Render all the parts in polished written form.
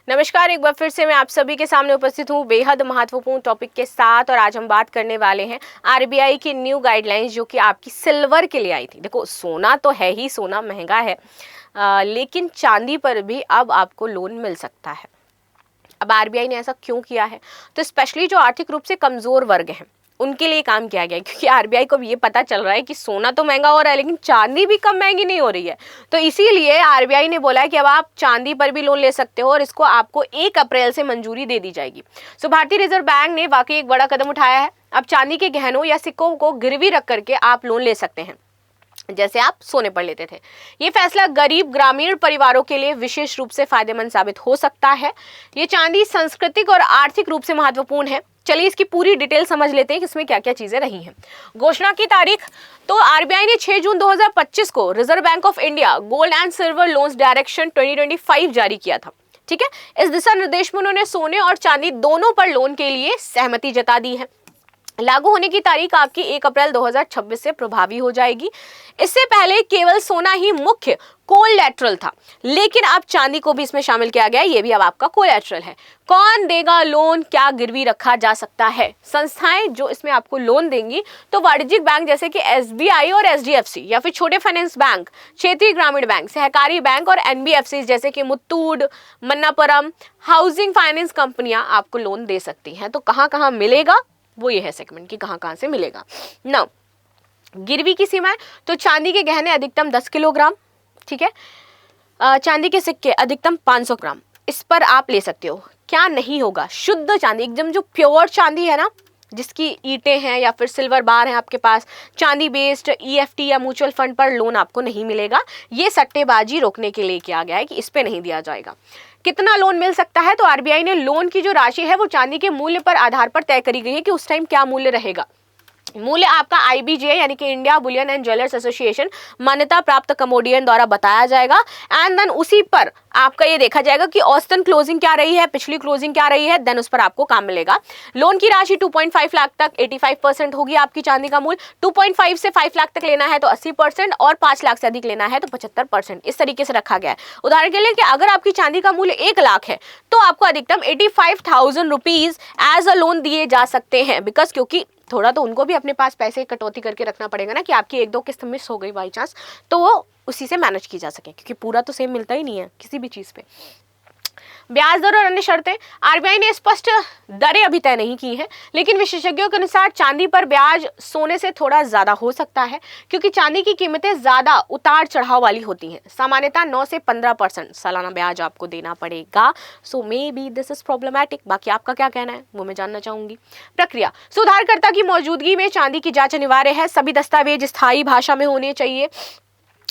नमस्कार, एक बार फिर से मैं आप सभी के सामने उपस्थित हूँ बेहद महत्वपूर्ण टॉपिक के साथ। और आज हम बात करने वाले हैं आरबीआई की न्यू गाइडलाइंस जो कि आपकी सिल्वर के लिए आई थी। देखो, सोना तो है ही, सोना महंगा है, लेकिन चांदी पर भी अब आपको लोन मिल सकता है। अब आरबीआई ने ऐसा क्यों किया है? तो स्पेशली जो आर्थिक रूप से कमजोर वर्ग हैं उनके लिए काम किया गया है, क्योंकि आरबीआई को भी ये पता चल रहा है कि सोना तो महंगा हो रहा है लेकिन चांदी भी कम महंगी नहीं हो रही है। तो इसीलिए आरबीआई ने बोला है कि अब आप चांदी पर भी लोन ले सकते हो और इसको आपको 1 अप्रैल से मंजूरी दे दी जाएगी। सो भारतीय रिजर्व बैंक ने वाकई एक बड़ा कदम उठाया है। अब चांदी के गहनों या सिक्कों को गिरवी रख करके आप लोन ले सकते हैं, जैसे आप सोने पर लेते थे। ये फैसला गरीब ग्रामीण परिवारों के लिए विशेष रूप से फायदेमंद साबित हो सकता है। ये चांदी सांस्कृतिक और आर्थिक रूप से महत्वपूर्ण है। चलिए इसकी पूरी डिटेल समझ लेते हैं कि इसमें क्या क्या चीजें रही हैं। घोषणा की तारीख, तो आरबीआई ने 6 जून 2025 को reserve bank of India gold and silver loans direction 2025 जारी किया था। ठीक है, इस दिशा निर्देश में उन्होंने सोने और चांदी दोनों पर लोन के लिए सहमति जता दी है। लागू होने की तारीख आपकी 1 अप्रैल 2026 से प्रभावी हो जाएगी। इससे पहले केवल सोना ही मुख्य कोलैटरल था, लेकिन अब चांदी को भी इसमें शामिल किया गया है। ये भी अब आपका कोलैटरल है। कौन देगा लोन, क्या गिरवी रखा जा सकता है? संस्थाएं जो इसमें आपको लोन देंगी तो वाणिज्यिक बैंक जैसे कि एसबीआई और एचडीएफसी, या फिर छोटे फाइनेंस बैंक, क्षेत्रीय ग्रामीण बैंक, सहकारी बैंक और एनबीएफसी जैसे कि मुत्तूट, मन्नापरम, हाउसिंग फाइनेंस कंपनियां आपको लोन दे सकती हैं। तो कहां कहां मिलेगा, वो ये है सेगमेंट कि कहां कहां से मिलेगा ना। गिरवी की सीमाएं, तो चांदी के गहने अधिकतम 10 किलोग्राम, ठीक है, चांदी के सिक्के अधिकतम 500 ग्राम, इस पर आप ले सकते हो। क्या नहीं होगा? शुद्ध चांदी, एकदम जो प्योर चांदी है ना, जिसकी ईंटें हैं या फिर सिल्वर बार है आपके पास, चांदी बेस्ड ईएफटी या म्यूचुअल फंड पर लोन आपको नहीं मिलेगा। ये सट्टेबाजी रोकने के लिए किया गया है कि इस पे नहीं दिया जाएगा। कितना लोन मिल सकता है? तो आरबीआई ने लोन की जो राशि है वो चांदी के मूल्य पर आधार पर तय करी गई है कि उस टाइम क्या मूल्य रहेगा। मूल्य आपका आईबीजे यानी कि India Boolean and jewellers association मान्यता प्राप्त कमोडियन द्वारा बताया जाएगा। एंड देन उसी पर आपका ये देखा जाएगा कि औसतन क्लोजिंग क्या रही है, पिछली क्लोजिंग क्या रही है, देन उस पर आपको काम मिलेगा। लोन की राशि 2.5 लाख तक 85% होगी आपकी चांदी का मूल्य। 2.5 से 5 लाख तक लेना है तो 80% और 5 लाख से अधिक लेना है तो 75%। इस तरीके से रखा गया है। उदाहरण के लिए कि अगर आपकी चांदी का मूल्य 1 लाख है तो आपको अधिकतम 85,000 रुपीज एज अ लोन दिए जा सकते हैं। बिकॉज क्योंकि थोड़ा तो उनको भी अपने पास पैसे कटौती करके रखना पड़ेगा ना, कि आपकी 1-2 किस्त मिस हो गई बाई चांस, तो वो उसी से मैनेज की जा सके, क्योंकि पूरा तो सेम मिलता ही नहीं है किसी भी चीज़ पे। ब्याज दर और अन्य शर्तें, आरबीआई ने स्पष्ट दरें अभी तय नहीं की हैं, लेकिन विशेषज्ञों के अनुसार चांदी पर ब्याज सोने से थोड़ा ज्यादा हो सकता है, क्योंकि चांदी की कीमतें ज्यादा उतार चढ़ाव वाली होती हैं। सामान्यतः 9 से 15% सालाना ब्याज आपको देना पड़ेगा। So may be this is problematic. बाकी आपका क्या कहना है वो मैं जानना चाहूंगी। प्रक्रिया, सुधारकर्ता की मौजूदगी में चांदी की जांच अनिवार्य है। सभी दस्तावेज स्थायी भाषा में होने चाहिए।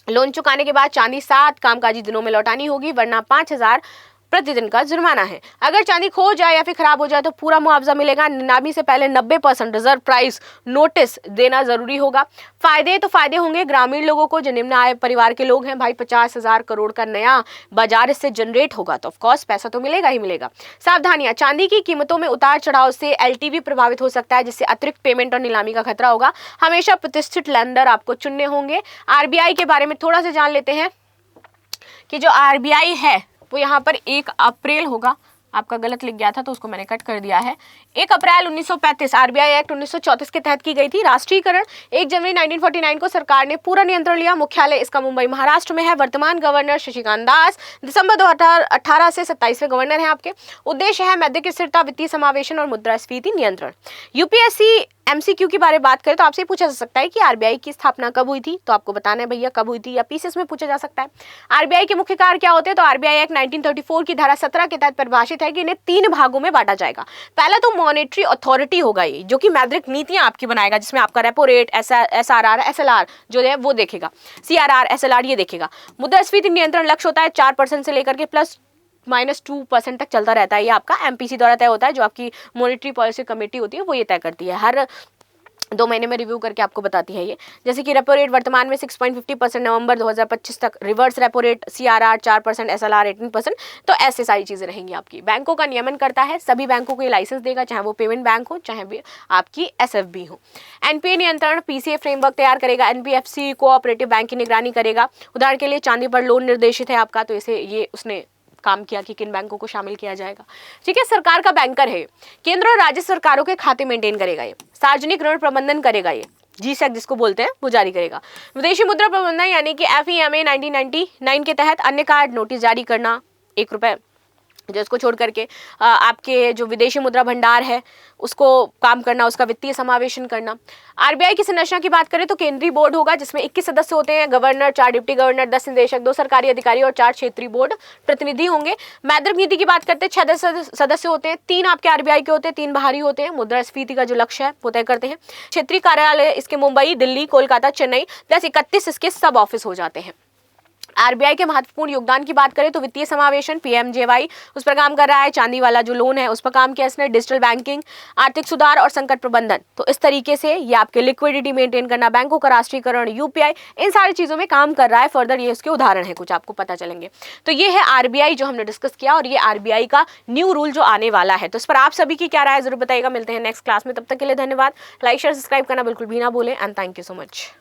लोन चुकाने के बाद चांदी 7 कामकाजी दिनों में लौटानी होगी, वरना 5,000 प्रतिदिन का जुर्माना है। अगर चांदी खो जाए या फिर खराब हो जाए तो पूरा मुआवजा मिलेगा। नीलामी से पहले 90% रिजर्व प्राइस नोटिस देना जरूरी होगा। फायदे होंगे ग्रामीण लोगों को, जो निम्न आय परिवार के लोग हैं भाई। 50,000 करोड़ का नया बाजार इससे जनरेट होगा, तो ऑफकोर्स पैसा तो मिलेगा ही मिलेगा। सावधानियां, चांदी की कीमतों में उतार चढ़ाव से एलटीवी प्रभावित हो सकता है, जिससे अतिरिक्त पेमेंट और नीलामी का खतरा होगा। हमेशा प्रतिष्ठित लेंडर आपको चुनने होंगे। आरबीआई के बारे में थोड़ा सा जान लेते हैं कि जो आरबीआई है वो यहाँ पर 1 अप्रैल होगा। आपका गलत लिख गया था तो उसको मैंने कट कर दिया है। 1 अप्रैल 1935 आरबीआई एक्ट 1934 के तहत की गई थी। राष्ट्रीयकरण 1 जनवरी 1949 को सरकार ने पूरा नियंत्रण लिया। मुख्यालय इसका मुंबई महाराष्ट्र में है। वर्तमान गवर्नर शशिकांत दास दिसंबर 2018 से 27वें गवर्नर हैं आपके। उद्देश्य है मौद्रिक स्थिरता, वित्तीय समावेशन और मुद्रास्फीति नियंत्रण। यूपीएससी एमसीक्यू के बारे में बात करें तो आपसे पूछा जा सकता है कि आरबीआई की स्थापना कब हुई थी, तो आपको बताना है भैया कब हुई थी, या पीसीएस में पूछा जा सकता है। आरबीआई के मुख्य कार्य क्या होते हैं? तो आरबीआई एक्ट 1934 की धारा 17 के तहत परिभाषित है कि इन्हें 3 भागों में बांटा जाएगा। पहला तो मॉनेटरी अथॉरिटी होगा ये, जो कि मौद्रिक नीतियां आपकी बनाएगा, जिसमें आपका रेपो रेट, एसआरआर, एसएलआर जो है वो देखेगा, सीआरआर, एसएलआर ये देखेगा। मुद्रास्फीति नियंत्रण लक्ष्य होता है 4% से लेकर के +-2% तक चलता रहता है। ये आपका एमपीसी द्वारा तय होता है, जो आपकी मॉनेटरी पॉलिसी कमेटी होती है वो ये तय करती है। हर 2 महीने में रिव्यू करके आपको बताती है ये। जैसे कि रेपो रेट वर्तमान में 6.50% नवंबर 2025 तक, reverse repo rate, CRR 4%, SLR 18%। तो ऐसे सारी चीजें रहेंगी आपकी। बैंकों का नियमन करता है, सभी बैंकों को ये लाइसेंस देगा, चाहे वो पेमेंट बैंक हो चाहे भी आपकी एसएफबी हो। एनपीए नियंत्रण पीसीए फ्रेमवर्क तैयार करेगा। एनबीएफसी कोऑपरेटिव बैंक की निगरानी करेगा। उदाहरण के लिए चांदी पर लोन निर्देशित है आपका, तो इसे ये उसने काम किया कि किन बैंकों को शामिल किया जाएगा। ठीक है, सरकार का बैंकर है, केंद्र और राज्य सरकारों के खाते मेंटेन करेगा, ये सार्वजनिक ऋण प्रबंधन करेगा, ये GSEC जिसको बोलते हैं वो जारी करेगा। विदेशी मुद्रा प्रबंधन यानी कि FEMA 1999 के तहत अन्य कार्ड नोटिस जारी करना, 1 रुपए जिसको छोड़ करके आपके जो विदेशी मुद्रा भंडार है उसको काम करना, उसका वित्तीय समावेशन करना। RBI की संरचना की बात करें तो केंद्रीय बोर्ड होगा जिसमें 21 सदस्य होते हैं, गवर्नर, 4 डिप्टी गवर्नर, 10 निदेशक, 2 सरकारी अधिकारी और 4 क्षेत्रीय बोर्ड प्रतिनिधि होंगे। मौद्रिक नीति की बात करते हैं 6 सदस्य होते हैं, 3 आपके RBI के होते हैं, 3 बाहरी होते हैं। मुद्रास्फीति का जो लक्ष्य है वो तय करते हैं। क्षेत्रीय कार्यालय इसके मुंबई, दिल्ली, कोलकाता, चेन्नई प्लस 31 इसके सब ऑफिस हो जाते हैं। RBI के महत्वपूर्ण योगदान की बात करें तो वित्तीय समावेशन, PMJY उस पर काम कर रहा है, चांदी वाला जो लोन है उस पर काम किया इसने, डिजिटल बैंकिंग, आर्थिक सुधार और संकट प्रबंधन। तो इस तरीके से ये आपके लिक्विडिटी मेंटेन करना, बैंकों का राष्ट्रीयकरण, UPI, इन सारी चीजों में काम कर रहा है। फर्दर ये इसके उदाहरण है, कुछ आपको पता चलेंगे। तो ये है RBI जो हमने डिस्कस किया और ये RBI का न्यू रूल जो आने वाला है। तो इस पर आप सभी की क्या राय है जरूर बताइएगा। मिलते हैं नेक्स्ट क्लास में, तब तक के लिए धन्यवाद। लाइक शेयर सब्सक्राइब करना बिल्कुल भी ना भूलें and thank you so much.